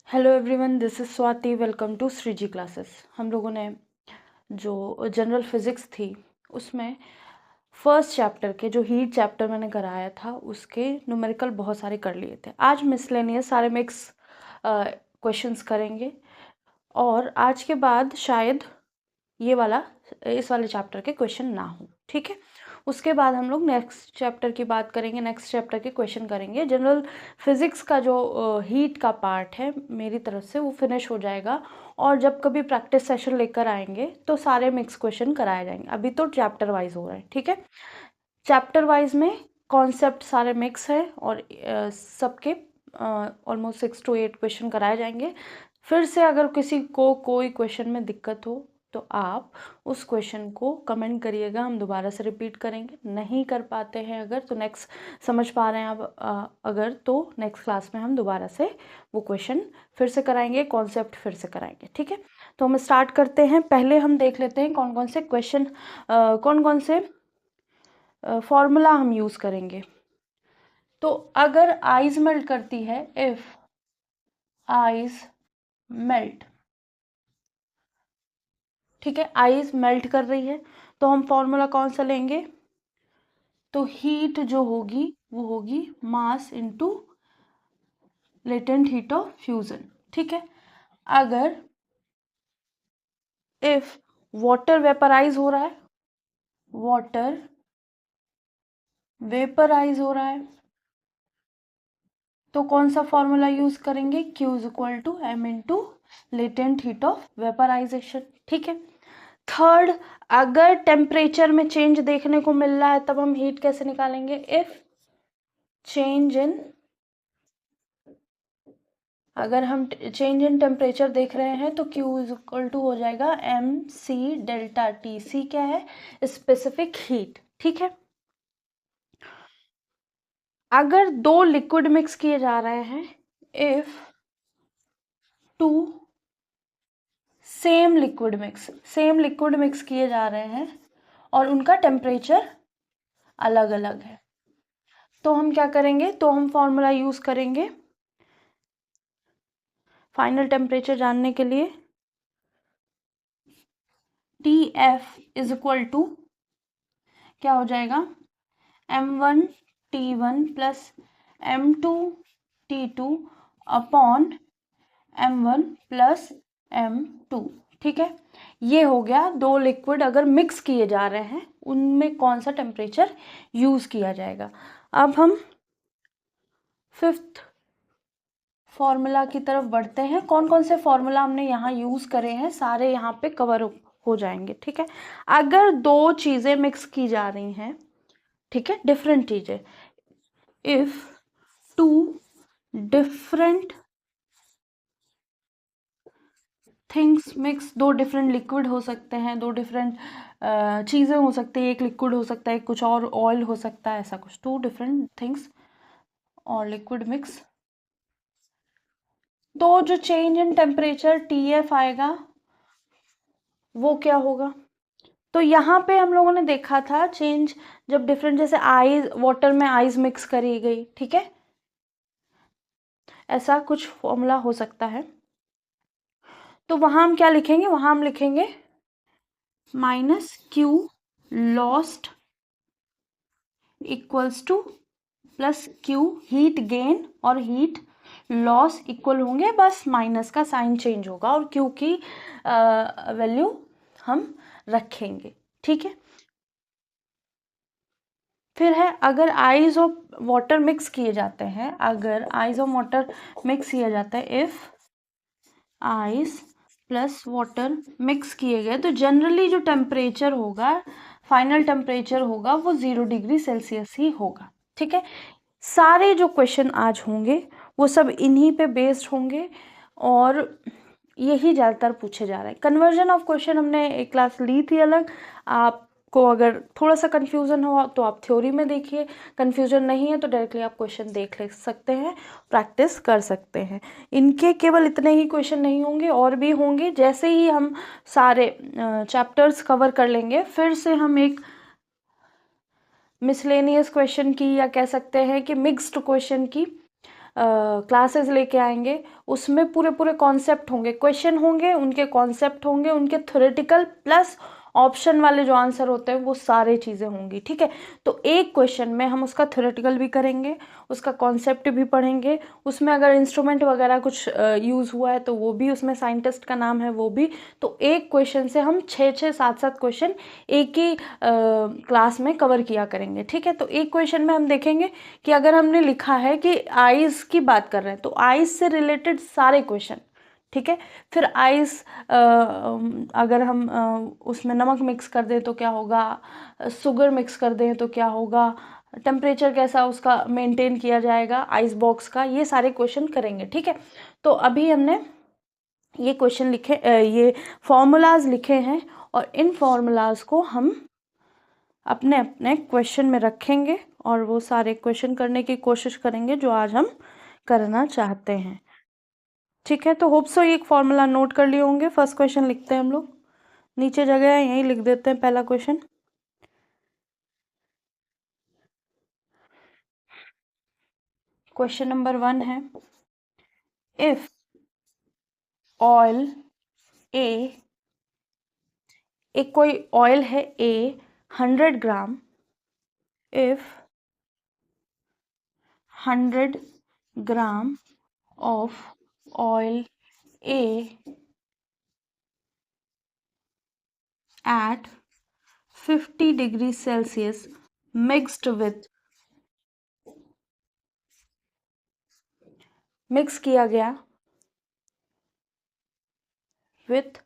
Hello everyone, this is Swati. Welcome to Shreeji classes. हम लोगों ने जो जनरल फिज़िक्स थी उसमें फर्स्ट चैप्टर के जो हीट चैप्टर मैंने कराया था उसके न्यूमेरिकल बहुत सारे कर लिए थे। आज मिसलेनियस सारे मिक्स क्वेश्चंस करेंगे और आज के बाद शायद इस वाले चैप्टर के क्वेश्चन ना हो, ठीक है। उसके बाद हम लोग नेक्स्ट चैप्टर की बात करेंगे, नेक्स्ट चैप्टर के क्वेश्चन करेंगे। जनरल फिज़िक्स का जो हीट का पार्ट है मेरी तरफ से वो फिनिश हो जाएगा और जब कभी प्रैक्टिस सेशन लेकर आएंगे तो सारे मिक्स क्वेश्चन कराए जाएंगे। अभी तो चैप्टर वाइज हो रहा है, ठीक है। चैप्टर वाइज में कॉन्सेप्ट सारे मिक्स है और सबके ऑलमोस्ट 6 to 8 क्वेश्चन कराए जाएंगे। फिर से अगर किसी को कोई क्वेश्चन में दिक्कत हो तो आप उस क्वेश्चन को कमेंट करिएगा, हम दोबारा से रिपीट करेंगे। नहीं कर पाते हैं अगर तो नेक्स्ट समझ पा रहे हैं आप अगर तो नेक्स्ट क्लास में हम दोबारा से वो क्वेश्चन फिर से कराएंगे, कॉन्सेप्ट फिर से कराएंगे, ठीक है। तो हम स्टार्ट करते हैं। पहले हम देख लेते हैं कौन कौन से क्वेश्चन कौन कौन से फॉर्मूला हम यूज़ करेंगे। तो अगर आइस मेल्ट करती है, इफ आइस मेल्ट, ठीक है, आइस मेल्ट कर रही है तो हम फॉर्मूला कौन सा लेंगे? तो हीट जो होगी वो होगी mass into latent heat of fusion, ठीक है। अगर इफ वाटर वेपराइज हो रहा है, वाटर वेपराइज हो रहा है तो कौन सा फॉर्मूला यूज करेंगे? Q is equal to m into latent heat of vaporisation, ठीक है। थर्ड, अगर टेम्परेचर में चेंज देखने को मिल रहा है तब हम हीट कैसे निकालेंगे? इफ चेंज इन, अगर हम चेंज इन टेम्परेचर देख रहे हैं तो Q इज इक्वल टू हो जाएगा MC डेल्टा T। C क्या है? स्पेसिफिक हीट, ठीक है। अगर दो लिक्विड मिक्स किए जा रहे हैं, if two same liquid mix किए जा रहे हैं और उनका टेम्परेचर अलग अलग है तो हम क्या करेंगे? तो हम फॉर्मूला यूज करेंगे फाइनल टेम्परेचर जानने के लिए। TF इज इक्वल टू क्या हो जाएगा? M1T1 plus M2T2 upon M1 plus M2, ठीक है। ये हो गया दो लिक्विड अगर मिक्स किए जा रहे हैं उनमें कौन सा टेम्परेचर यूज किया जाएगा। अब हम फिफ्थ फॉर्मूला की तरफ बढ़ते हैं। कौन कौन से फॉर्मूला हमने यहाँ यूज करे हैं सारे यहाँ पे कवर हो जाएंगे, ठीक है। अगर दो चीजें मिक्स की जा रही हैं, ठीक है, डिफरेंट चीजें, if two different things mix, दो डिफरेंट लिक्विड हो सकते हैं, दो डिफरेंट चीज़ें हो सकती है, एक लिक्विड हो सकता है, कुछ और ऑयल हो सकता है, ऐसा कुछ, टू डिफरेंट थिंग्स और लिक्विड मिक्स, तो जो चेंज इन टेम्परेचर TF आएगा वो क्या होगा? तो यहाँ पे हम लोगों ने देखा था चेंज जब डिफरेंट, जैसे आइस, वाटर में आइस मिक्स करी गई, ठीक है, ऐसा कुछ फॉर्मूला हो सकता है। तो वहां हम क्या लिखेंगे? वहां हम लिखेंगे -Q lost equals two plus Q heat gain और हीट लॉस इक्वल होंगे, बस माइनस का साइन चेंज होगा और Q की वैल्यू हम रखेंगे, ठीक है। फिर है, अगर आइस और वाटर मिक्स किए जाते हैं, अगर आइस और वाटर मिक्स किया जाता है, if ice plus water mix किए गए तो जनरली जो टेम्परेचर होगा, फाइनल टेम्परेचर होगा वो 0 डिग्री सेल्सियस ही होगा, ठीक है। सारे जो क्वेश्चन आज होंगे वो सब इन्हीं पे बेस्ड होंगे और यही ज़्यादातर पूछे जा रहे हैं। कन्वर्जन ऑफ क्वेश्चन हमने एक क्लास ली थी अलग, आपको अगर थोड़ा सा कन्फ्यूज़न हो तो आप थ्योरी में देखिए, कन्फ्यूजन नहीं है तो डायरेक्टली आप क्वेश्चन देख ले सकते हैं, प्रैक्टिस कर सकते हैं। इनके केवल इतने ही क्वेश्चन नहीं होंगे, और भी होंगे। जैसे ही हम सारे चैप्टर्स कवर कर लेंगे फिर से हम एक मिसलेनियस क्वेश्चन की, या कह सकते हैं कि मिक्स्ड क्वेश्चन की क्लासेस लेके आएंगे, उसमें पूरे पूरे कॉन्सेप्ट होंगे, क्वेश्चन होंगे, उनके कॉन्सेप्ट होंगे, उनके थ्योरेटिकल प्लस ऑप्शन वाले जो आंसर होते हैं वो सारे चीज़ें होंगी, ठीक है। तो एक क्वेश्चन में हम उसका थ्योरेटिकल भी करेंगे, उसका कॉन्सेप्ट भी पढ़ेंगे, उसमें अगर इंस्ट्रूमेंट वगैरह कुछ यूज़ हुआ है तो वो भी, उसमें साइंटिस्ट का नाम है वो भी। तो एक क्वेश्चन से हम 6-6, 7-7 क्वेश्चन एक ही क्लास में कवर किया करेंगे, ठीक है। तो एक क्वेश्चन में हम देखेंगे कि अगर हमने लिखा है कि आइज़ की बात कर रहे हैं तो आइज़ से रिलेटेड सारे क्वेश्चन, ठीक है। फिर आइस अगर हम उसमें नमक मिक्स कर दें तो क्या होगा, शुगर मिक्स कर दें तो क्या होगा, टेम्परेचर कैसा उसका मेंटेन किया जाएगा आइस बॉक्स का, ये सारे क्वेश्चन करेंगे, ठीक है। तो अभी हमने ये क्वेश्चन लिखे, ये फॉर्मूलाज लिखे हैं और इन फॉर्मूलाज को हम अपने अपने क्वेश्चन में रखेंगे और वो सारे क्वेश्चन करने की कोशिश करेंगे जो आज हम करना चाहते हैं, ठीक है। तो होप सो ये फॉर्मूला नोट कर लिए होंगे। फर्स्ट क्वेश्चन लिखते हैं हम लोग, नीचे जगह है यहीं लिख देते हैं पहला क्वेश्चन। क्वेश्चन नंबर 1 है, इफ ऑयल ए, एक कोई ऑयल है A 100 gram, if 100 gram of oil A at 50 degrees Celsius mixed with, mix किया गया with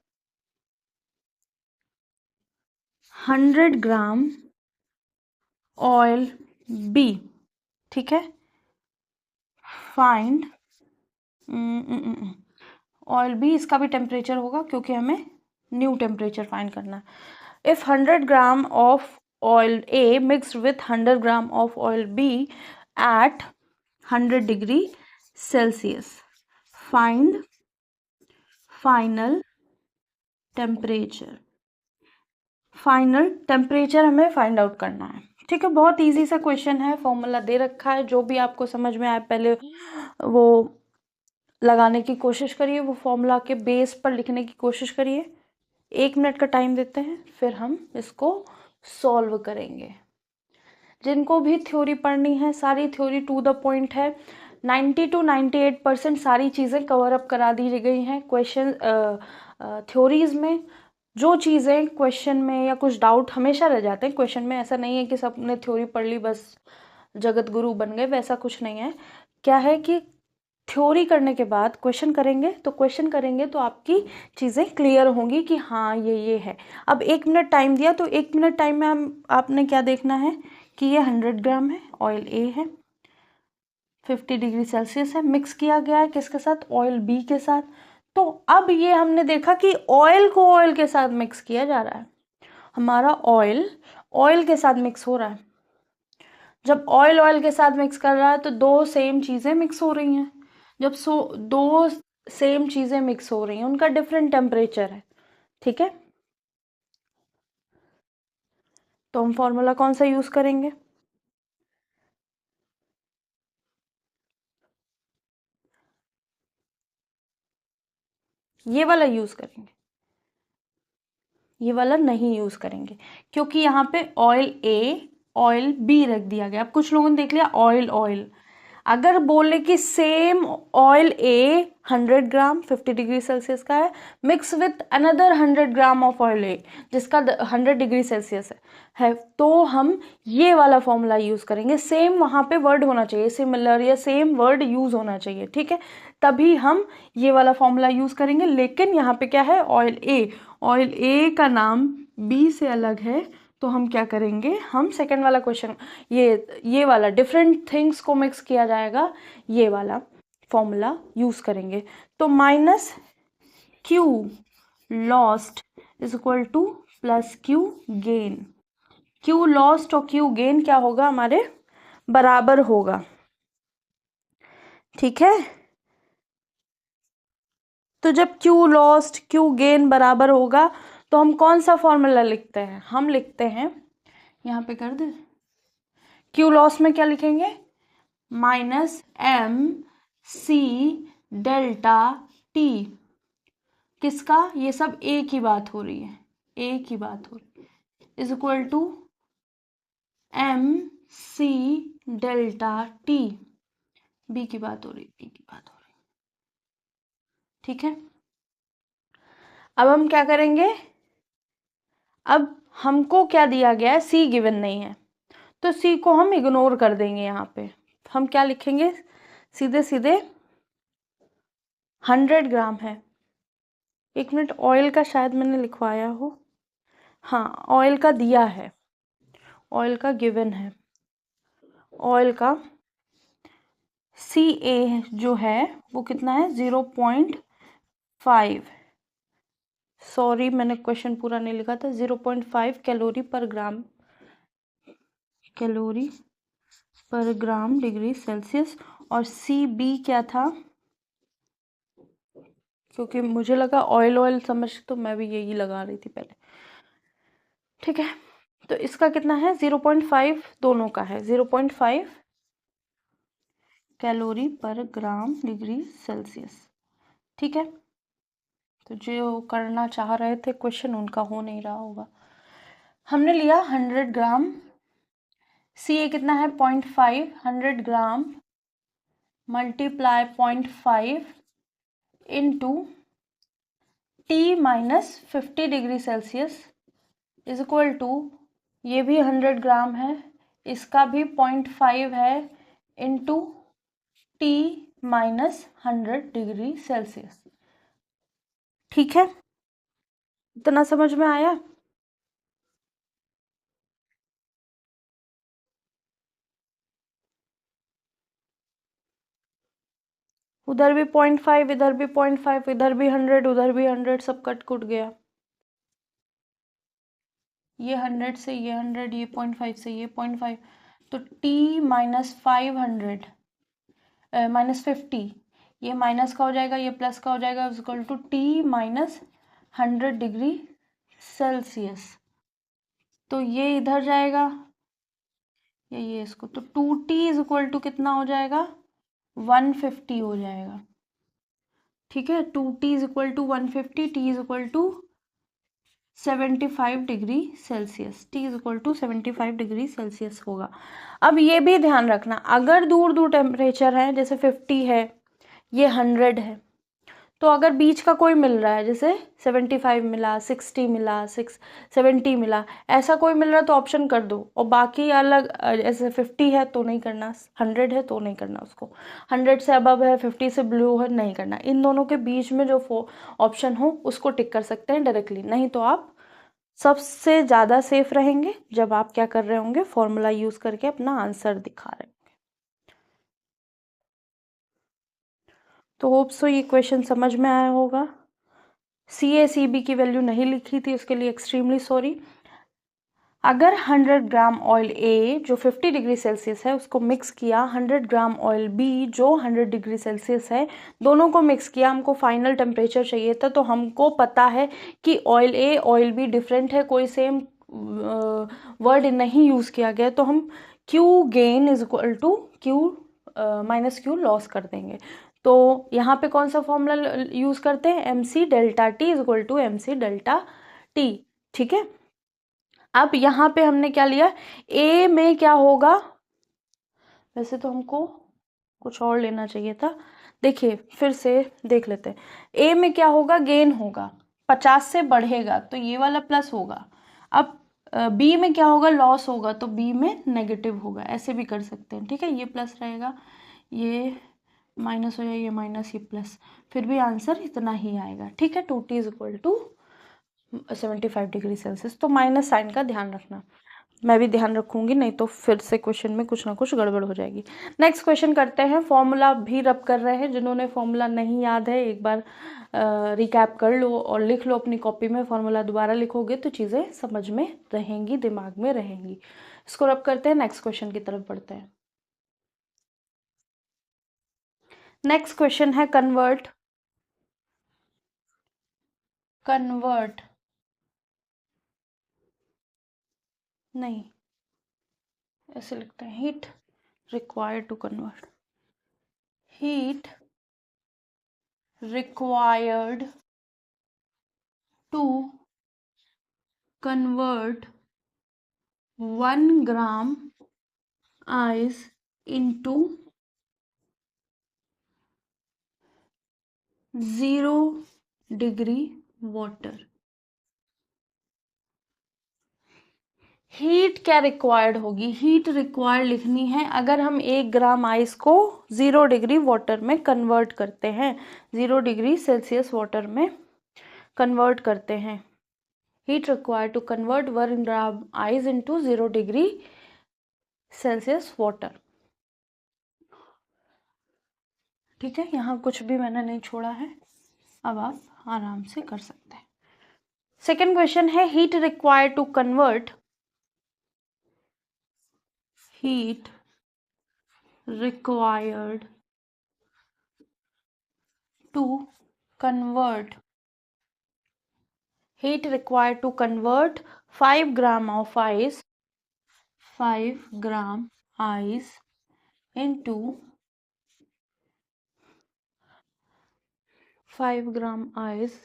100 ग्राम ऑयल बी, ठीक है। फाइंड ऑयल बी, इसका भी टेम्परेचर होगा क्योंकि हमें न्यू टेम्परेचर फाइंड करना है। If 100 gram of oil A mixed with 100 gram of oil B at 100 degree Celsius, find final temperature. Final temperature हमें फाइंड आउट करना है, ठीक है। बहुत इजी सा क्वेश्चन है, फॉर्मूला दे रखा है, जो भी आपको समझ में आए पहले वो लगाने की कोशिश करिए, वो फॉर्मूला के बेस पर लिखने की कोशिश करिए। 1 मिनट का टाइम देते हैं, फिर हम इसको सॉल्व करेंगे। जिनको भी थ्योरी पढ़नी है, सारी थ्योरी टू द पॉइंट है, 90 to 98% सारी चीज़ें कवर अप करा दी गई हैं क्वेश्चन थ्योरीज में। जो चीज़ें क्वेश्चन में या कुछ डाउट हमेशा रह जाते हैं क्वेश्चन में, ऐसा नहीं है कि सबने थ्योरी पढ़ ली बस जगत गुरु बन गए, वैसा कुछ नहीं है। क्या है कि थ्योरी करने के बाद क्वेश्चन करेंगे, तो क्वेश्चन करेंगे तो आपकी चीज़ें क्लियर होंगी कि हाँ ये है। अब 1 मिनट टाइम दिया, तो 1 मिनट टाइम में आपने क्या देखना है कि ये 100 ग्राम है, ऑयल ए है, 50 डिग्री सेल्सियस है, मिक्स किया गया है किसके साथ, ऑयल बी के साथ। तो अब ये हमने देखा कि ऑयल को ऑयल के साथ मिक्स किया जा रहा है, हमारा ऑयल ऑयल के साथ मिक्स हो रहा है। जब ऑयल ऑयल के साथ मिक्स कर रहा है तो दो सेम चीज़ें मिक्स हो रही हैं। जब दो सेम चीज़ें मिक्स हो रही हैं, उनका डिफरेंट टेम्परेचर है, ठीक है। तो हम फॉर्मूला कौन सा यूज़ करेंगे, ये वाला यूज़ करेंगे, ये वाला नहीं यूज़ करेंगे क्योंकि यहाँ पे ऑयल ए ऑयल बी रख दिया गया। अब कुछ लोगों ने देख लिया ऑयल ऑयल, अगर बोले कि same oil A 100 gram 50 degree Celsius का है mix with another 100 gram of oil A जिसका 100 डिग्री सेल्सियस है, तो हम ये वाला फॉर्मूला यूज़ करेंगे। सेम वहाँ पे वर्ड होना चाहिए, सिमिलर या सेम वर्ड यूज़ होना चाहिए, ठीक है, तभी हम ये वाला फॉर्मूला यूज़ करेंगे। लेकिन यहाँ पे क्या है, ऑयल ए का नाम बी से अलग है, तो हम क्या करेंगे, हम सेकंड वाला क्वेश्चन, ये वाला डिफरेंट थिंग्स को मिक्स किया जाएगा, ये वाला फॉर्मूला यूज़ करेंगे। तो minus Q lost is equal two plus Q gain. Q lost और क्यू गेन क्या होगा, हमारे बराबर होगा, ठीक है। तो जब क्यू लॉस्ट क्यू गेन बराबर होगा तो हम कौन सा फॉर्मूला लिखते हैं, हम लिखते हैं, यहाँ पे कर दे, क्यू लॉस में क्या लिखेंगे, minus M C delta T, किसका, ये सब ए की बात हो रही है, ए की बात हो रही है, is equal to M C delta T, B की बात हो रही, बी की बात हो रही, ठीक है। अब हम क्या करेंगे, अब हमको क्या दिया गया है, सी गिवन नहीं है, तो सी को हम इग्नोर कर देंगे। यहाँ पे हम क्या लिखेंगे, सीधे सीधे 100 ग्राम है। एक मिनट, ऑयल का शायद मैंने लिखवाया हो, हाँ ऑयल का दिया है, ऑयल का गिवन है, ऑयल का सी ए जो है वो कितना है 0.5, सॉरी मैंने क्वेश्चन पूरा नहीं लिखा था, 0.5 कैलोरी पर ग्राम, कैलोरी पर ग्राम डिग्री सेल्सियस। और सी बी क्या था, क्योंकि मुझे लगा ऑयल ऑयल समझ, तो मैं भी यही लगा रही थी पहले, ठीक है। तो इसका कितना है 0.5, दोनों का है 0.5 कैलोरी पर ग्राम डिग्री सेल्सियस, ठीक है। तो जो करना चाह रहे थे क्वेश्चन उनका हो नहीं रहा होगा। हमने लिया 100 ग्राम, सी ए कितना है 0.5, 100 gram multiply 0.5 into T minus 50 degree Celsius is equal to, ये भी 100 ग्राम है, इसका भी 0.5 है, into T minus 100 degree Celsius, ठीक है। इतना समझ में आया। उधर भी 0.5, इधर भी 0.5, इधर भी 100, उधर भी 100, सब कट कुट गया, ये 100 से ये 100, ये 0.5 से ये 0.5, तो t माइनस 500 माइनस 50, ये माइनस का हो जाएगा, ये प्लस का हो जाएगा, equal to T minus 100 degree Celsius. तो ये इधर जाएगा, ये इसको, तो 2t इज इक्वल टू कितना हो जाएगा 150 हो जाएगा, ठीक है। 2t is equal to 150, t is equal to 75 degree Celsius, t is equal to 75 degree Celsius होगा। अब ये भी ध्यान रखना, अगर दूर दूर टेम्परेचर है, जैसे 50 है, ये 100 है, तो अगर बीच का कोई मिल रहा है, जैसे 75 मिला, 60 मिला, 70 मिला, ऐसा कोई मिल रहा है तो ऑप्शन कर दो, और बाकी अलग ऐसे 50 है तो नहीं करना, 100 है तो नहीं करना उसको, 100 से अबव है, 50 से ब्लू है नहीं करना, इन दोनों के बीच में जो ऑप्शन हो उसको टिक कर सकते हैं डायरेक्टली, नहीं तो आप सबसे ज़्यादा सेफ रहेंगे जब आप क्या कर रहे होंगे, फॉर्मूला यूज़ करके अपना आंसर दिखा रहे हैं। तो होप सो ये क्वेश्चन समझ में आया होगा। सी ए सी बी की वैल्यू नहीं लिखी थी, उसके लिए एक्सट्रीमली सॉरी। अगर 100 ग्राम ऑयल ए जो 50 डिग्री सेल्सियस है उसको मिक्स किया, 100 ग्राम ऑयल बी जो 100 डिग्री सेल्सियस है, दोनों को मिक्स किया, हमको फाइनल टेम्परेचर चाहिए था, तो हमको पता है कि oil A oil be different है, कोई सेम वर्ड नहीं यूज़ किया गया, तो हम Q gain is equal to Q minus Q loss कर देंगे। तो यहाँ पे कौन सा फॉर्मूला यूज़ करते हैं, M C delta T is equal to M C delta T, ठीक है। अब यहाँ पे हमने क्या लिया, ए में क्या होगा, वैसे तो हमको कुछ और लेना चाहिए था, देखिए फिर से देख लेते हैं। ए में क्या होगा, गेन होगा, 50 से बढ़ेगा तो ये वाला प्लस होगा। अब बी में क्या होगा, लॉस होगा, तो बी में नेगेटिव होगा, ऐसे भी कर सकते हैं, ठीक है। ये प्लस रहेगा, ये माइनस हो जाएगा, ये माइनस, ये प्लस, फिर भी आंसर इतना ही आएगा, ठीक है। 2t is equal to 75 degree Celsius. तो माइनस साइन का ध्यान रखना, मैं भी ध्यान रखूंगी, नहीं तो फिर से क्वेश्चन में कुछ ना कुछ गड़बड़ हो जाएगी। नेक्स्ट क्वेश्चन करते हैं, फॉर्मूला भी रब कर रहे हैं, जिन्होंने फॉर्मूला नहीं याद है एक बार रिकैप कर लो और लिख लो अपनी कॉपी में, फॉर्मूला दोबारा लिखोगे तो चीज़ें समझ में रहेंगी, दिमाग में रहेंगी। इसको रब करते हैं, नेक्स्ट क्वेश्चन की तरफ बढ़ते हैं। नेक्स्ट क्वेश्चन है कन्वर्ट, कन्वर्ट नहीं, ऐसे लिखते हैं, heat required to convert, heat required to convert 1 gram ice into 0 degree water। Heat क्या रिक्वायर्ड होगी? हीट रिक्वायर्ड लिखनी है अगर हम 1 ग्राम आइस को 0 डिग्री वाटर में कन्वर्ट करते हैं, 0 डिग्री सेल्सियस वाटर में कन्वर्ट करते हैं। Heat required to convert 1 gram ice into 0 degree Celsius water. ठीक है, यहाँ कुछ भी मैंने नहीं छोड़ा है, अब आप आराम से कर सकते हैं। सेकेंड क्वेश्चन है heat required to convert heat required to convert 5 gram of ice 5 gram ice into 5 gram ice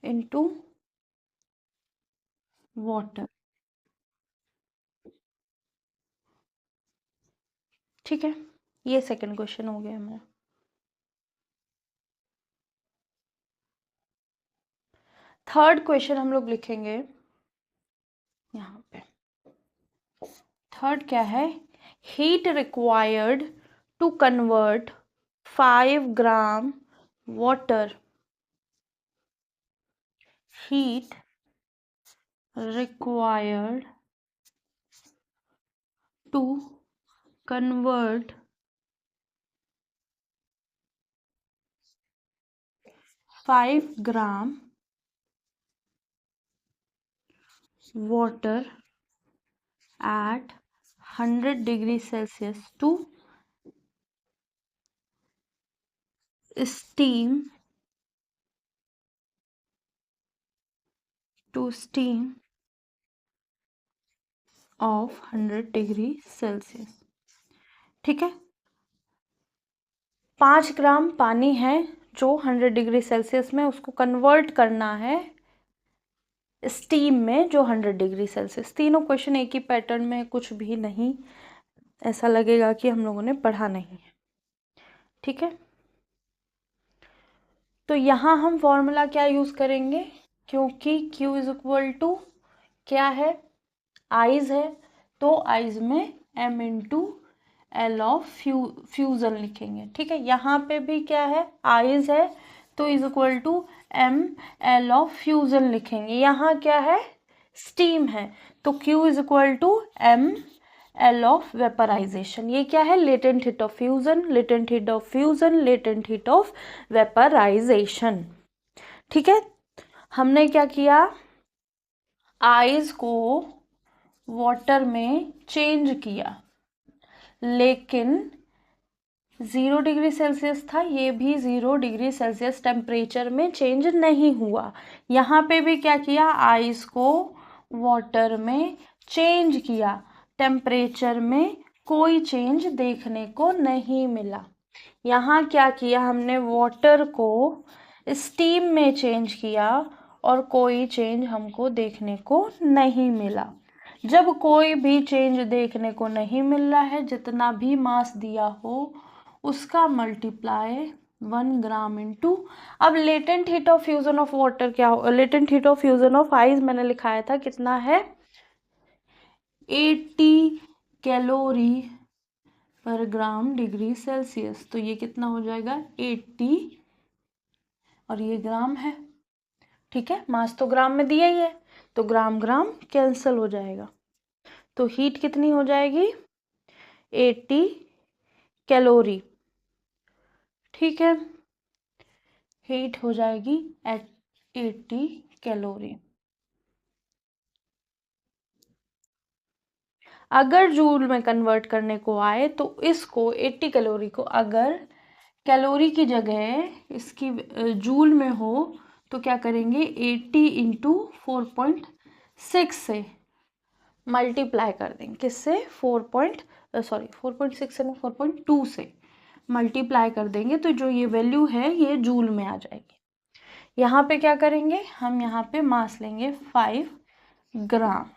into water। ठीक है, ये सेकंड क्वेश्चन हो गया मेरा। थर्ड क्वेश्चन हम लोग लिखेंगे यहाँ पे। थर्ड क्या है? Heat required to convert 5 gram water, heat required to convert 5 gram water at 100 degree Celsius to steam of 100 degree Celsius. ठीक है, 5 ग्राम पानी है जो 100 डिग्री सेल्सियस में, उसको कन्वर्ट करना है स्टीम में जो 100 डिग्री सेल्सियस। तीनों क्वेश्चन एक ही पैटर्न में, कुछ भी नहीं ऐसा लगेगा कि हम लोगों ने पढ़ा नहीं है। ठीक है, तो यहाँ हम फॉर्मूला क्या यूज करेंगे? क्योंकि Q इज इक्वल टू क्या है? आइज है, तो आइज में M into L of fusion लिखेंगे। ठीक है, यहाँ पे भी क्या है? आइज है, तो is equal to M L of fusion लिखेंगे। यहाँ क्या है? स्टीम है, तो Q is equal to M L of vaporisation. ये क्या है? Latent heat of fusion, latent heat of fusion, latent heat of vaporisation. ठीक है, हमने क्या किया? आइस को वाटर में चेंज किया, लेकिन 0 डिग्री सेल्सियस था, ये भी 0 डिग्री सेल्सियस टेम्परेचर में चेंज नहीं हुआ। यहाँ पे भी क्या किया? आइस को वाटर में चेंज किया, टेम्परेचर में कोई चेंज देखने को नहीं मिला। यहाँ क्या किया हमने? वाटर को स्टीम में चेंज किया और कोई चेंज हमको देखने को नहीं मिला। जब कोई भी चेंज देखने को नहीं मिल रहा है, जितना भी मास दिया हो उसका मल्टीप्लाई 1 ग्राम इंटू, अब latent heat of fusion of water क्या हो? Latent heat of fusion of ice मैंने लिखाया था, कितना है? 80 कैलोरी पर ग्राम डिग्री सेल्सियस। तो ये कितना हो जाएगा? 80, और ये ग्राम है। ठीक है, मास तो ग्राम में दिया ही है, तो ग्राम ग्राम कैंसिल हो जाएगा, तो हीट कितनी हो जाएगी? 80 कैलोरी। ठीक है, हीट हो जाएगी एट 80 कैलोरी। अगर जूल में कन्वर्ट करने को आए तो इसको 80 कैलोरी को अगर कैलोरी की जगह इसकी जूल में हो तो क्या करेंगे? 80 इंटू 4.6 से मल्टीप्लाई कर देंगे। किससे? 4.6 से नहीं, 4.2 से मल्टीप्लाई कर देंगे तो जो ये वैल्यू है ये जूल में आ जाएगी। यहाँ पे क्या करेंगे, हम यहाँ पे मास लेंगे 5 gram.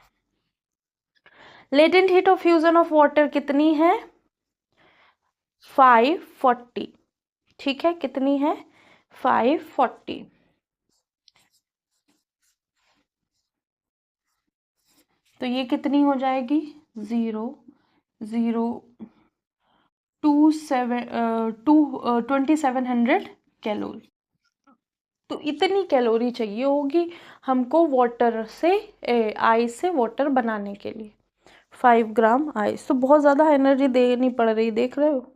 Latent heat of fusion of water कितनी है, 540। ठीक है, कितनी है, 540। तो ये कितनी हो जाएगी, 2700 कैलोरी। तो इतनी कैलोरी चाहिए होगी हमको वाटर से, आइस से वाटर बनाने के लिए। 5 ग्राम आइस, तो बहुत ज़्यादा एनर्जी देनी पड़ रही, देख रहे हो।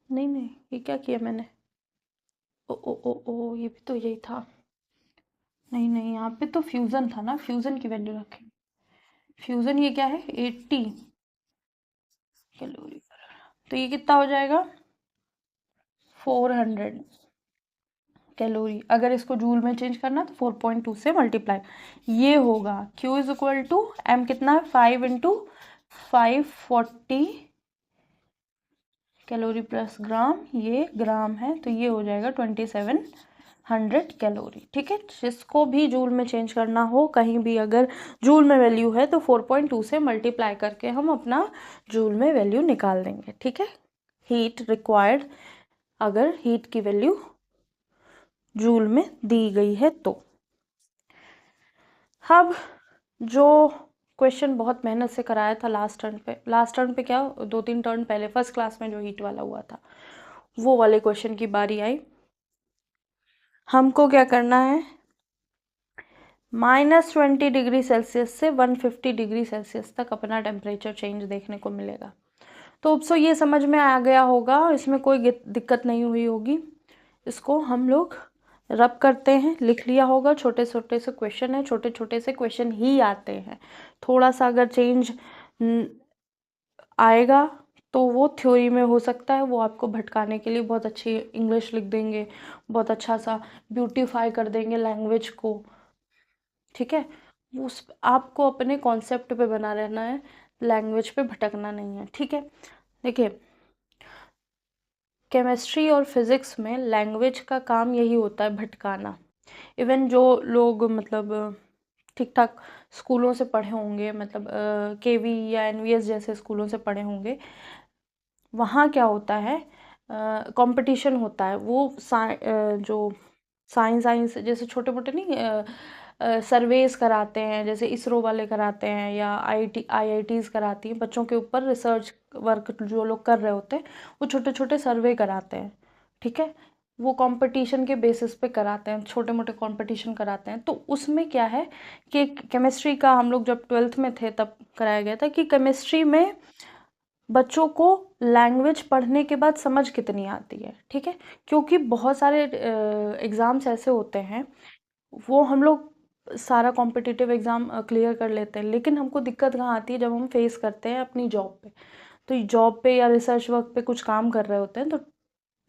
नहीं नहीं, ये क्या किया मैंने, ओ ओ ओ ओ, ये भी तो यही था। नहीं नहीं, यहाँ पे तो फ्यूज़न था ना, फ्यूज़न की वैल्यू रखें। फ्यूज़न ये क्या है, 80 कैलोरी। तो ये कितना हो जाएगा, 400 कैलोरी। अगर इसको जूल में चेंज करना तो 4.2 से मल्टीप्लाई, ये होगा Q is equal to M कितना है, 5 इंटू 540 कैलोरी प्लस ग्राम, ये ग्राम है तो ये हो जाएगा 2700 कैलोरी। ठीक है, जिसको भी जूल में चेंज करना हो, कहीं भी अगर जूल में वैल्यू है तो 4.2 से मल्टीप्लाई करके हम अपना जूल में वैल्यू निकाल देंगे। ठीक है, हीट रिक्वायर्ड, अगर हीट की वैल्यू जूल में दी गई है तो। अब जो क्वेश्चन बहुत मेहनत से कराया था लास्ट टर्न पे क्या, 2-3 टर्न पहले फर्स्ट क्लास में जो हीट वाला हुआ था, वो वाले क्वेश्चन की बारी आई। हमको क्या करना है, -20 डिग्री सेल्सियस से 150 डिग्री सेल्सियस तक अपना टेम्परेचर चेंज देखने को मिलेगा। तो अब सो ये समझ में आ गया होगा, इसमें कोई दिक्कत नहीं हुई होगी। इसको हम लोग रब करते हैं, लिख लिया होगा, छोटे छोटे से क्वेश्चन है, छोटे छोटे से क्वेश्चन ही आते हैं। थोड़ा सा अगर चेंज आएगा तो वो थ्योरी में हो सकता है, वो आपको भटकाने के लिए बहुत अच्छी इंग्लिश लिख देंगे, बहुत अच्छा सा ब्यूटीफाई कर देंगे लैंग्वेज को। ठीक है, उस आपको अपने कॉन्सेप्ट पे बना रहना है, लैंग्वेज पे भटकना नहीं है। ठीक है, देखिए केमिस्ट्री और फिज़िक्स में लैंग्वेज का काम यही होता है, भटकाना। इवन जो लोग मतलब ठीक ठाक स्कूलों से पढ़े होंगे, मतलब केवी या एनवीएस जैसे स्कूलों से पढ़े होंगे, वहाँ क्या होता है, कंपटीशन होता है। वो जो साइंस जैसे छोटे मोटे नहीं, सर्वेस कराते हैं, जैसे इसरो वाले कराते हैं या आईआईटीज़ कराती हैं बच्चों के ऊपर, रिसर्च वर्क जो लोग कर रहे होते हैं वो छोटे छोटे सर्वे कराते हैं। ठीक है, वो कंपटीशन के बेसिस पे कराते हैं, छोटे मोटे कंपटीशन कराते हैं। तो उसमें क्या है कि केमिस्ट्री का हम लोग जब 12th में थे तब कराया गया था कि केमिस्ट्री में बच्चों को लैंग्वेज पढ़ने के बाद समझ कितनी आती है। ठीक है, क्योंकि बहुत सारे एग्ज़ाम्स ऐसे होते हैं, वो हम लोग सारा कॉम्पिटिटिव एग्ज़ाम क्लियर कर लेते हैं, लेकिन हमको दिक्कत कहाँ आती है, जब हम फेस करते हैं अपनी जॉब पे। तो जॉब पे या रिसर्च वर्क पे कुछ काम कर रहे होते हैं, तो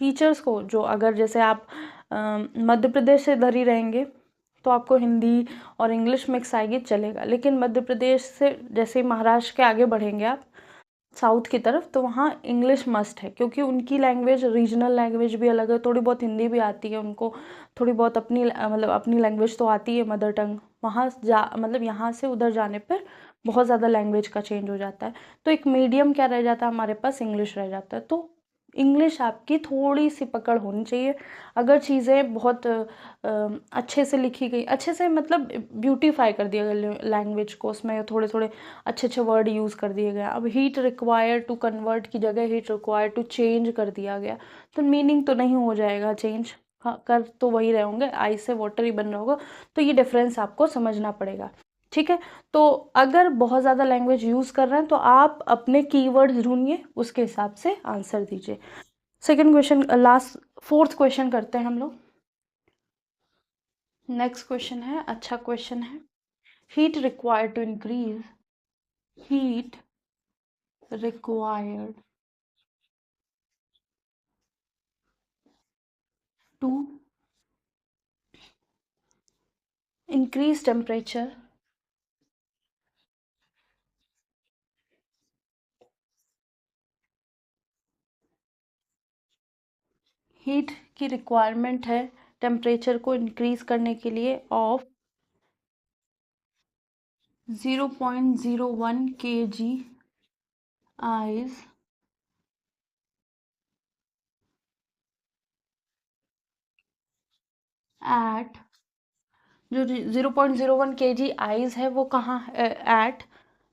टीचर्स को, जो अगर जैसे आप मध्य प्रदेश से इधर ही रहेंगे तो आपको हिंदी और इंग्लिश मिक्स आएगी, चलेगा। लेकिन मध्य प्रदेश से जैसे महाराष्ट्र के आगे बढ़ेंगे आप साउथ की तरफ, तो वहाँ इंग्लिश मस्ट है, क्योंकि उनकी लैंग्वेज, रीजनल लैंग्वेज भी अलग है। थोड़ी बहुत हिंदी भी आती है उनको, थोड़ी बहुत अपनी मतलब अपनी लैंग्वेज तो आती है, मदर टंग। वहाँ मतलब यहाँ से उधर जाने पर बहुत ज़्यादा लैंग्वेज का चेंज हो जाता है। तो एक मीडियम क्या रह जाता है हमारे पास, इंग्लिश रह जाता है। तो इंग्लिश आपकी थोड़ी सी पकड़ होनी चाहिए। अगर चीज़ें बहुत अच्छे से लिखी गई, अच्छे से मतलब ब्यूटीफाई कर दिया गया लैंग्वेज को, उसमें थोड़े थोड़े अच्छे अच्छे वर्ड यूज़ कर दिए गए। अब हीट रिक्वायर टू कन्वर्ट की जगह हीट रिक्वायर टू चेंज कर दिया गया, तो मीनिंग तो नहीं हो जाएगा चेंज। हाँ, कर तो वही रहे होंगे, आइस से वाटर ही बन रहा होगा। तो ये डिफरेंस आपको समझना पड़ेगा। ठीक है, तो अगर बहुत ज़्यादा लैंग्वेज यूज़ कर रहे हैं तो आप अपने कीवर्ड्स ढूंढिए, उसके हिसाब से आंसर दीजिए। Second question, last fourth question करते हैं हम लोग। नेक्स्ट क्वेश्चन है, अच्छा क्वेश्चन है। Heat required to increase, heat required to increase temperature हीट की रिक्वायरमेंट है टेम्परेचर को इंक्रीज करने के लिए ऑफ 0.01 kg ice एट, जो 0.01 kg आइस है वो कहाँ एट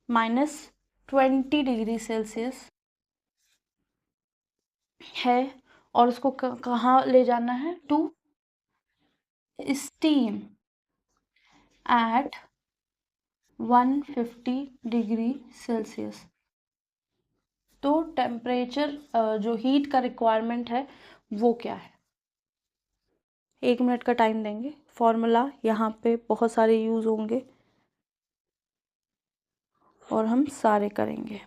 -20 डिग्री सेल्सियस है, और उसको कहाँ ले जाना है, to steam at 150 degree Celsius. तो टेम्परेचर जो हीट का रिक्वायरमेंट है वो क्या है। 1 मिनट का टाइम देंगे। फॉर्मूला यहाँ पे बहुत सारे यूज़ होंगे और हम सारे करेंगे।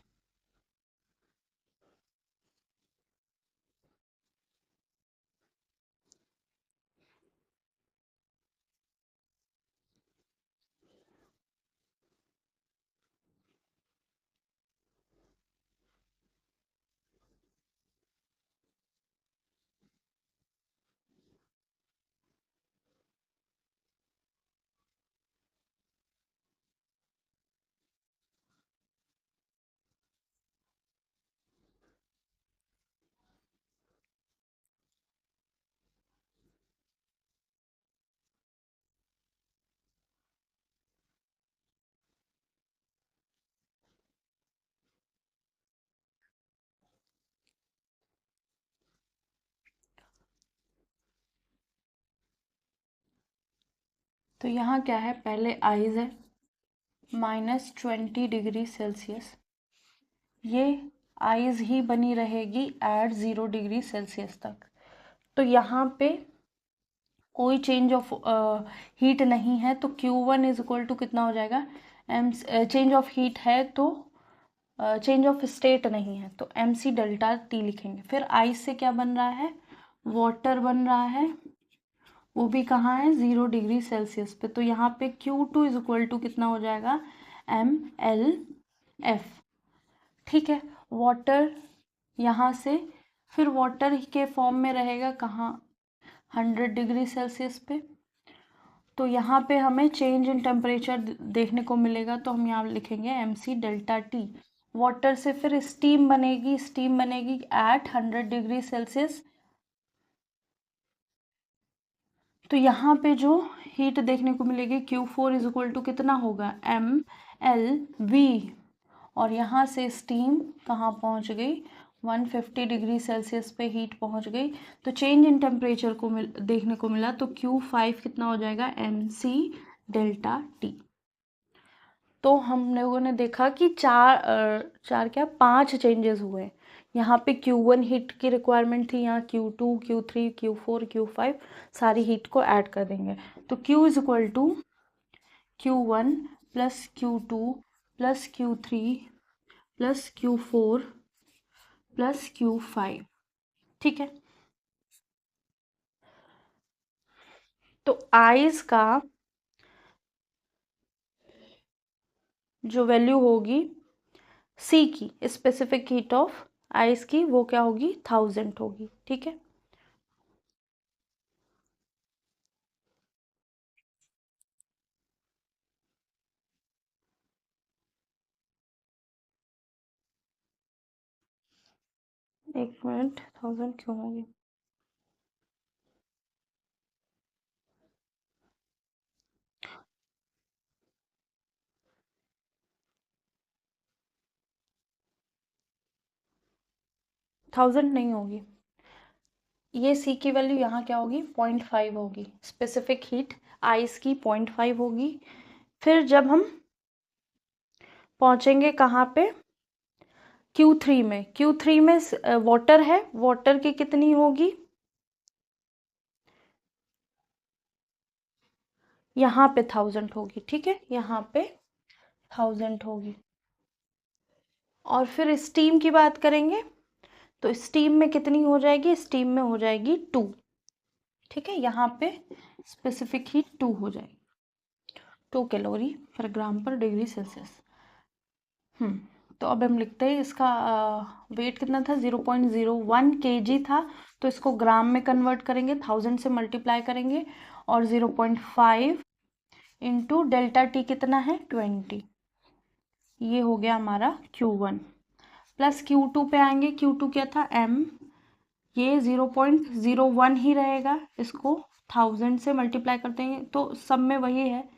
तो यहाँ क्या है, पहले आइस है -20 डिग्री सेल्सियस। ये आइस ही बनी रहेगी एट 0 डिग्री सेल्सियस तक। तो यहाँ पे कोई चेंज ऑफ हीट नहीं है, तो Q1 इज इक्वल टू कितना हो जाएगा, एम, चेंज ऑफ हीट है तो चेंज ऑफ स्टेट नहीं है, तो MC डेल्टा T लिखेंगे। फिर आइस से क्या बन रहा है, वाटर बन रहा है, वो भी कहाँ है, 0 डिग्री सेल्सियस पे। तो यहाँ पे Q2 इज इक्वल टू कितना हो जाएगा, MLF। ठीक है, वाटर यहाँ से, फिर वाटर के फॉर्म में रहेगा कहाँ, 100 डिग्री सेल्सियस पे। तो यहाँ पे हमें चेंज इन टेम्परेचर देखने को मिलेगा, तो हम यहाँ लिखेंगे MC डेल्टा T। वाटर से फिर स्टीम बनेगी, स्टीम बनेगी एट 100 डिग्री सेल्सियस। तो यहाँ पे जो हीट देखने को मिलेगी Q4 इज इक्वल टू कितना होगा, MLV। और यहाँ से स्टीम कहाँ पहुँच गई, 150 डिग्री सेल्सियस पे हीट पहुँच गई। तो चेंज इन टेम्परेचर को देखने को मिला, तो Q5 कितना हो जाएगा, MC डेल्टा T। तो हम लोगों ने देखा कि चार क्या, 5 चेंजेस हुए। यहाँ पे Q1 हीट की रिक्वायरमेंट थी, यहाँ Q2, Q3, Q4, Q5 सारी हीट को ऐड कर देंगे। तो Q is equal to Q1 plus Q2 plus Q3 plus Q4 plus Q5। ठीक है, तो आइस का जो वैल्यू होगी C की, स्पेसिफिक हीट ऑफ आइस की, वो क्या होगी, 1000 होगी। ठीक है, एक मिनट, 1000 क्यों होगी, 1000 नहीं होगी। ये C की वैल्यू यहाँ क्या होगी, 0.5 होगी। स्पेसिफिक हीट आइस की 0.5 होगी। फिर जब हम पहुँचेंगे कहाँ पे, Q3 में, Q3 में वाटर है, वाटर की कितनी होगी, यहाँ पे 1000 होगी। ठीक है, यहाँ पे 1000 होगी। और फिर स्टीम की बात करेंगे, तो स्टीम में कितनी हो जाएगी, स्टीम में हो जाएगी 2। ठीक है, यहाँ पे स्पेसिफिक हीट 2 हो जाएगी, 2 कैलोरी पर ग्राम पर डिग्री सेल्सियस। तो अब हम लिखते हैं इसका वेट कितना था, 0.01 kg था। तो इसको ग्राम में कन्वर्ट करेंगे, 1000 से मल्टीप्लाई करेंगे और 0.5 इंटू डेल्टा टी कितना है 20, ये हो गया हमारा Q1 प्लस Q2 पे आएंगे। Q2 क्या था M, ये 0.01 ही रहेगा, इसको 1000 से मल्टीप्लाई करते हैं तो सब में वही है,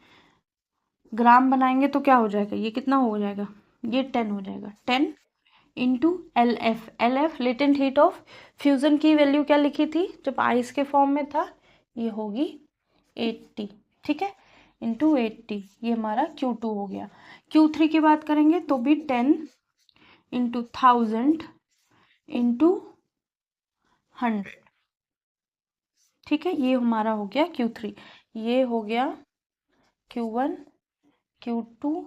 ग्राम बनाएंगे तो क्या हो जाएगा, ये कितना हो जाएगा, ये 10 हो जाएगा, 10 into L F latent heat of fusion की वैल्यू क्या लिखी थी जब आइस के फॉर्म में था, ये होगी 80, ठीक है, इंटू 80, ये हमारा Q2 हो गया। Q3 की बात करेंगे तो भी 10 इंटू 1000 इंटू 100, ठीक है, ये हमारा हो गया Q3, ये हो गया Q1 Q2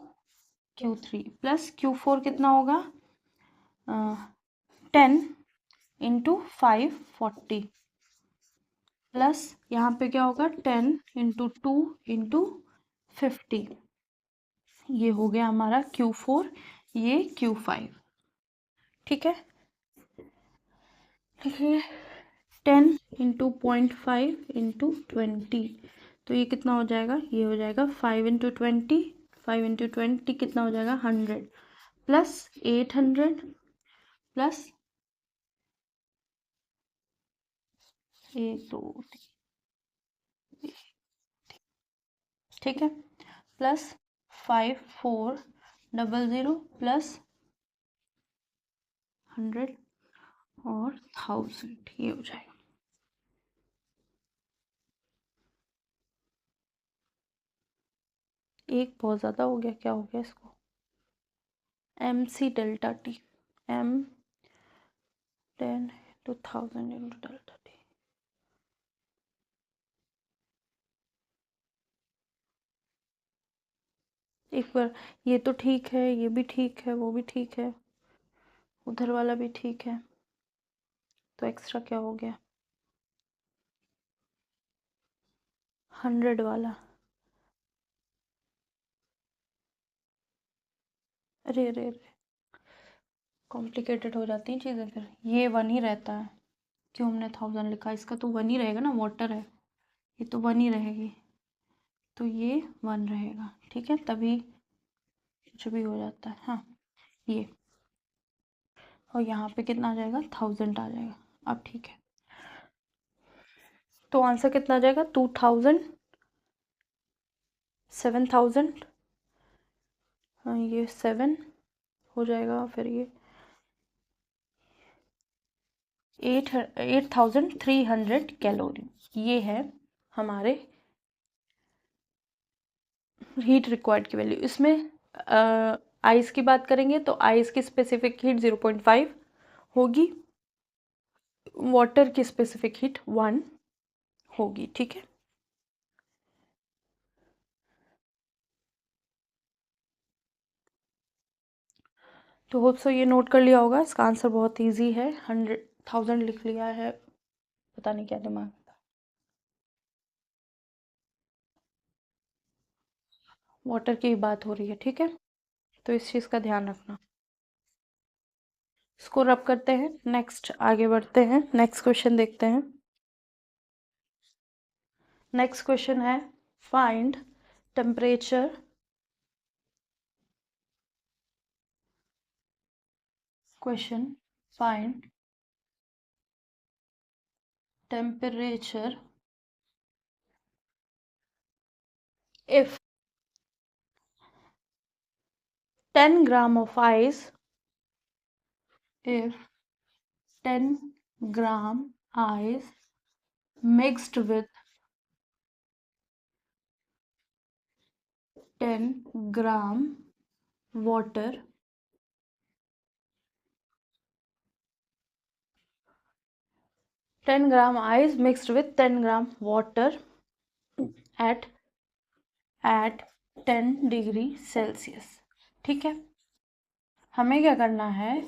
Q3 plus Q4 कितना होगा 10 इंटू 540 प्लस यहाँ पे क्या होगा 10 इंटू 2 इंटू 50, ये हो गया हमारा Q4, ये Q5, ठीक है, लिखिए 10 इंटू 0.5 इंटू 20, तो ये कितना हो जाएगा, ये हो जाएगा 5 इंटू 20, 5 इंटू 20 कितना हो जाएगा 100 प्लस 800 प्लस 1 2 ठीक है, प्लस 5400 प्लस 100 और 1000, ये हो जाएगा। एक बहुत ज़्यादा हो गया, क्या हो गया इसको, MC delta T, M 10 into 1000 into delta T, एक बार ये तो ठीक है, ये भी ठीक है, वो भी ठीक है, उधर वाला भी ठीक है, तो एक्स्ट्रा क्या हो गया 100 वाला, अरे अरे अरे कॉम्प्लिकेटेड हो जाती हैं चीज़ें, फिर ये 1 ही रहता है, क्यों हमने 1000 लिखा, इसका तो 1 ही रहेगा ना, वाटर है, ये तो 1 ही रहेगी, तो ये 1 रहेगा, ठीक है, तभी कुछ भी हो जाता है, हाँ ये, और यहाँ पे कितना आ जाएगा 1000 आ जाएगा, अब ठीक है, तो आंसर कितना आ जाएगा 2000 7000, हाँ ये 7 हो जाएगा, फिर ये 8300 कैलोरी, ये है हमारे हीट रिक्वायर्ड की वैल्यू। इसमें आइस की बात करेंगे तो आइस की स्पेसिफिक हीट 0.5 होगी, वाटर की स्पेसिफिक हीट 1 होगी, ठीक है, तो होप सो ये नोट कर लिया होगा, इसका आंसर बहुत इजी है, 1000 लिख लिया है, पता नहीं क्या दिमाग, वाटर की बात हो रही है, ठीक है, तो इस चीज़ का ध्यान रखना। इसको रब करते हैं, नेक्स्ट आगे बढ़ते हैं, नेक्स्ट क्वेश्चन देखते हैं। नेक्स्ट क्वेश्चन है find temperature question, find temperature if 10 gram of ice, if 10 gram ice mixed with 10 gram water, 10 gram ice mixed with 10 gram water at 10 degree Celsius, ठीक है, हमें क्या करना है,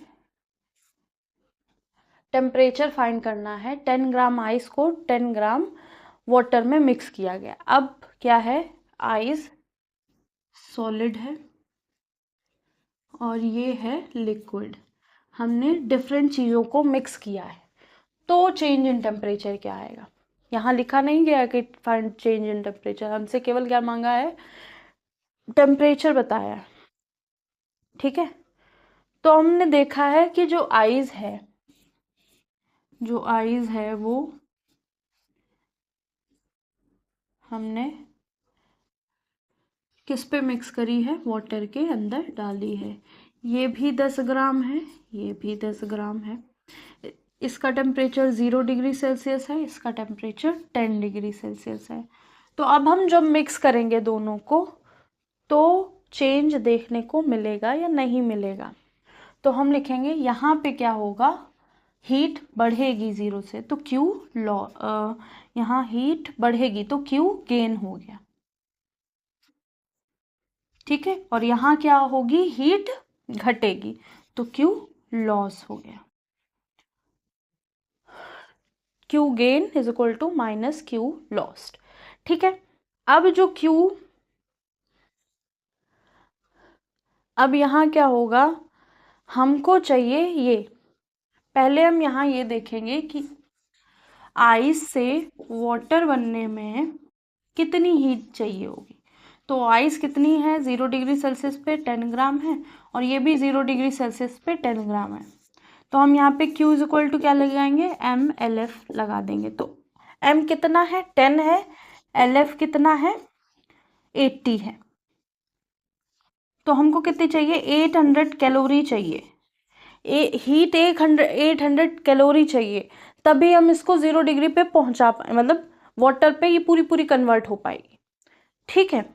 टेम्परेचर फाइंड करना है, 10 ग्राम आइस को 10 ग्राम वाटर में मिक्स किया गया, अब क्या है, आइस सॉलिड है और ये है लिक्विड, हमने डिफरेंट चीज़ों को मिक्स किया है, तो चेंज इन टेम्परेचर क्या आएगा। यहाँ लिखा नहीं गया कि फाइंड चेंज इन टेम्परेचर, हमसे केवल क्या मांगा है, टेम्परेचर बताया है। ठीक है, तो हमने देखा है कि जो आइस है वो हमने किस पे मिक्स करी है, वाटर के अंदर डाली है। ये भी 10 ग्राम है, ये भी 10 ग्राम है। इसका टेम्परेचर 0 डिग्री सेल्सियस है, इसका टेम्परेचर 10 डिग्री सेल्सियस है। तो अब हम जब मिक्स करेंगे दोनों को तो चेंज देखने को मिलेगा या नहीं मिलेगा। तो हम लिखेंगे यहाँ पे क्या होगा, हीट बढ़ेगी 0 से, तो Q लॉ, यहाँ हीट बढ़ेगी तो Q गेन हो गया। ठीक है, और यहाँ क्या होगी, हीट घटेगी तो Q लॉस हो गया। Q gain is equal to minus Q lost. ठीक है, अब जो Q, अब यहाँ क्या होगा, हमको चाहिए ये, पहले हम यहाँ ये देखेंगे कि आइस से वाटर बनने में कितनी हीट चाहिए होगी। तो आइस कितनी है, 0 डिग्री सेल्सियस पे 10 ग्राम है, और ये भी 0 डिग्री सेल्सियस पे 10 ग्राम है। तो हम यहाँ पे Q इज इक्वल टू क्या लगाएंगे, MLF लगा देंगे। तो M कितना है, 10 है, LF कितना है, 80 है। तो हमको कितनी चाहिए, 800 कैलोरी चाहिए, हीट 800 कैलोरी चाहिए, तभी हम इसको 0 डिग्री पे पहुंचा पाए, मतलब वाटर पे ये पूरी पूरी कन्वर्ट हो पाएगी। ठीक है,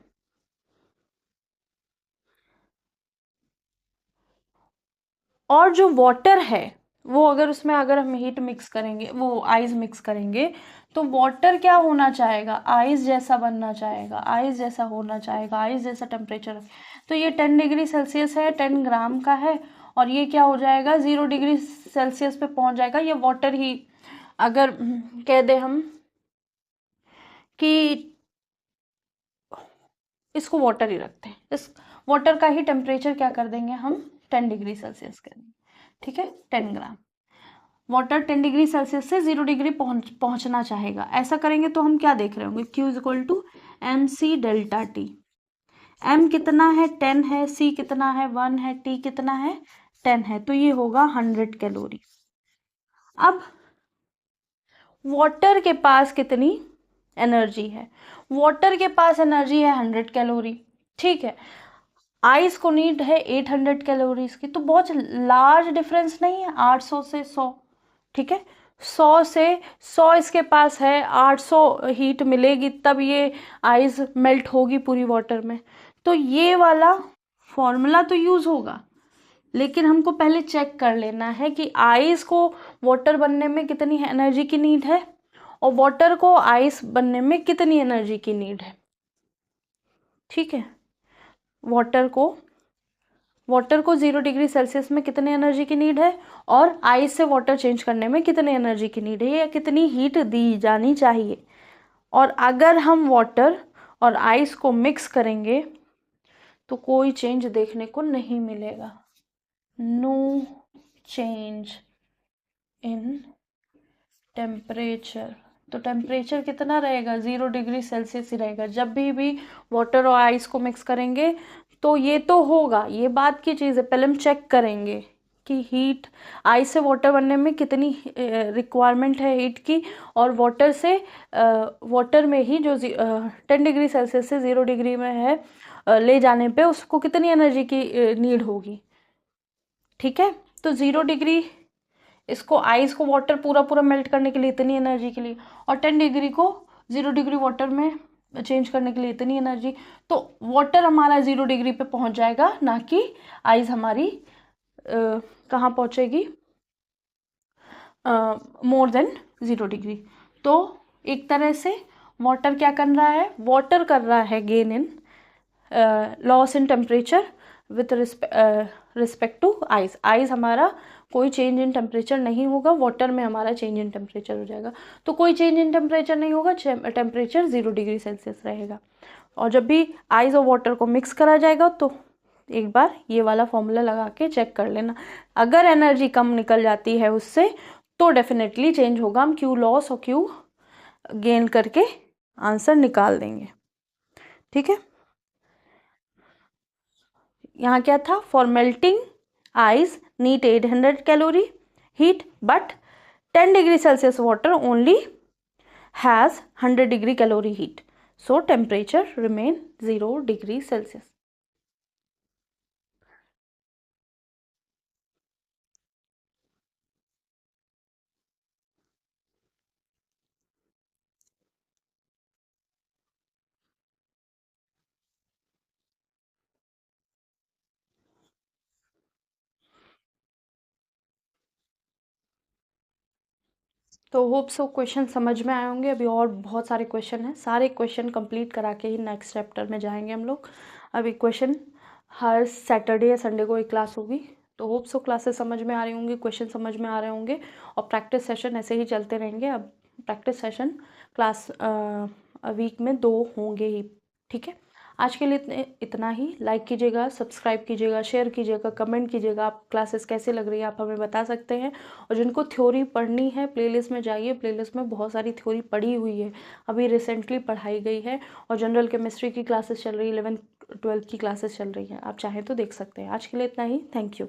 और जो वाटर है वो अगर उसमें अगर हम हीट मिक्स करेंगे, वो आइस मिक्स करेंगे, तो वाटर क्या होना चाहेगा, आइस जैसा बनना चाहेगा, आइस जैसा होना चाहेगा, आइस जैसा टेम्परेचर। तो ये 10 डिग्री सेल्सियस है, 10 ग्राम का है, और ये क्या हो जाएगा, 0 डिग्री सेल्सियस पे पहुंच जाएगा। ये वाटर ही, अगर कह दे हम कि इसको वाटर ही रखते हैं, इस वाटर का ही टेम्परेचर क्या कर देंगे हम, 10 डिग्री सेल्सियस कर देंगे। ठीक है, 10 ग्राम वाटर 10 डिग्री सेल्सियस से 0 डिग्री पहुंचना चाहेगा। ऐसा करेंगे तो हम क्या देख रहे होंगे, Q is equal to MC delta T। M कितना है, 10 है, C कितना है, 1 है, T कितना है, 10 है, तो ये होगा 100 कैलोरी। अब वाटर के पास कितनी एनर्जी है, वाटर के पास एनर्जी है 100 कैलोरी। ठीक है, आइस को नीड है 800 कैलोरीज की, तो बहुत लार्ज डिफरेंस नहीं है, 800 से 100। ठीक है, 100 से 100 इसके पास है, 800 हीट मिलेगी तब ये आइस मेल्ट होगी पूरी वाटर में। तो ये वाला फॉर्मूला तो यूज होगा, लेकिन हमको पहले चेक कर लेना है कि आइस को वाटर बनने में कितनी एनर्जी की नीड है, और वाटर को आइस बनने में कितनी एनर्जी की नीड है। ठीक है, वाटर को 0 डिग्री सेल्सियस में कितनी एनर्जी की नीड है, और आइस से वाटर चेंज करने में कितनी एनर्जी की नीड है, या कितनी हीट दी जानी चाहिए। और अगर हम वाटर और आइस को मिक्स करेंगे तो कोई चेंज देखने को नहीं मिलेगा, नो चेंज इन टेम्परेचर। तो टेम्परेचर कितना रहेगा, 0 डिग्री सेल्सियस ही रहेगा। जब भी वाटर और आइस को मिक्स करेंगे तो ये तो होगा, ये बात की चीज़ है, पहले हम चेक करेंगे कि हीट, आइस से वाटर बनने में कितनी रिक्वायरमेंट है हीट की, और वाटर में ही जो 10 डिग्री सेल्सियस से 0 डिग्री में है, ले जाने पे उसको कितनी एनर्जी की नीड होगी। ठीक है, तो 0 डिग्री, इसको आइस को वाटर पूरा पूरा मेल्ट करने के लिए इतनी एनर्जी के लिए, और 10 डिग्री को 0 डिग्री वाटर में चेंज करने के लिए इतनी एनर्जी। तो वाटर हमारा 0 डिग्री पे पहुंच जाएगा, ना कि आइस हमारी कहाँ पहुंचेगी, मोर देन 0 डिग्री। तो एक तरह से वाटर क्या कर रहा है, वाटर कर रहा है gain in loss in temperature with respect to ice. Ice हमारा कोई चेंज इन टेम्परेचर नहीं होगा, वाटर में हमारा चेंज इन टेम्परेचर हो जाएगा। तो कोई चेंज इन टेम्परेचर नहीं होगा, टेम्परेचर 0 डिग्री सेल्सियस रहेगा। और जब भी आइस और वाटर को मिक्स करा जाएगा तो एक बार ये वाला फॉर्मूला लगा के चेक कर लेना। अगर एनर्जी कम निकल जाती है उससे तो डेफिनेटली चेंज होगा, हम क्यू लॉस और क्यू गेन करके आंसर निकाल देंगे। ठीक है, यहाँ क्या था, for melting ice need 800 calorie heat but 10 degree Celsius water only has 100 degree calorie heat, so temperature remain 0 degree Celsius. तो होप सो क्वेश्चन समझ में आए होंगे। अभी और बहुत सारे क्वेश्चन हैं, सारे क्वेश्चन कंप्लीट करा के ही नेक्स्ट चैप्टर में जाएंगे हम लोग। अभी क्वेश्चन हर सैटरडे या संडे को एक क्लास होगी। तो होप सो क्लासेस समझ में आ रही होंगी, क्वेश्चन समझ में आ रहे होंगे, और प्रैक्टिस सेशन ऐसे ही चलते रहेंगे। अब प्रैक्टिस सेशन क्लास वीक में 2 होंगे ही। ठीक है, आज के लिए इतना ही। लाइक कीजिएगा, सब्सक्राइब कीजिएगा, शेयर कीजिएगा, कमेंट कीजिएगा। आप क्लासेस कैसे लग रही है आप हमें बता सकते हैं। और जिनको थ्योरी पढ़नी है प्लेलिस्ट में जाइए, प्लेलिस्ट में बहुत सारी थ्योरी पढ़ी हुई है, अभी रिसेंटली पढ़ाई गई है। और जनरल केमिस्ट्री की क्लासेस चल रही है, 11th 12th की क्लासेस चल रही हैं, आप चाहें तो देख सकते हैं। आज के लिए इतना ही, थैंक यू।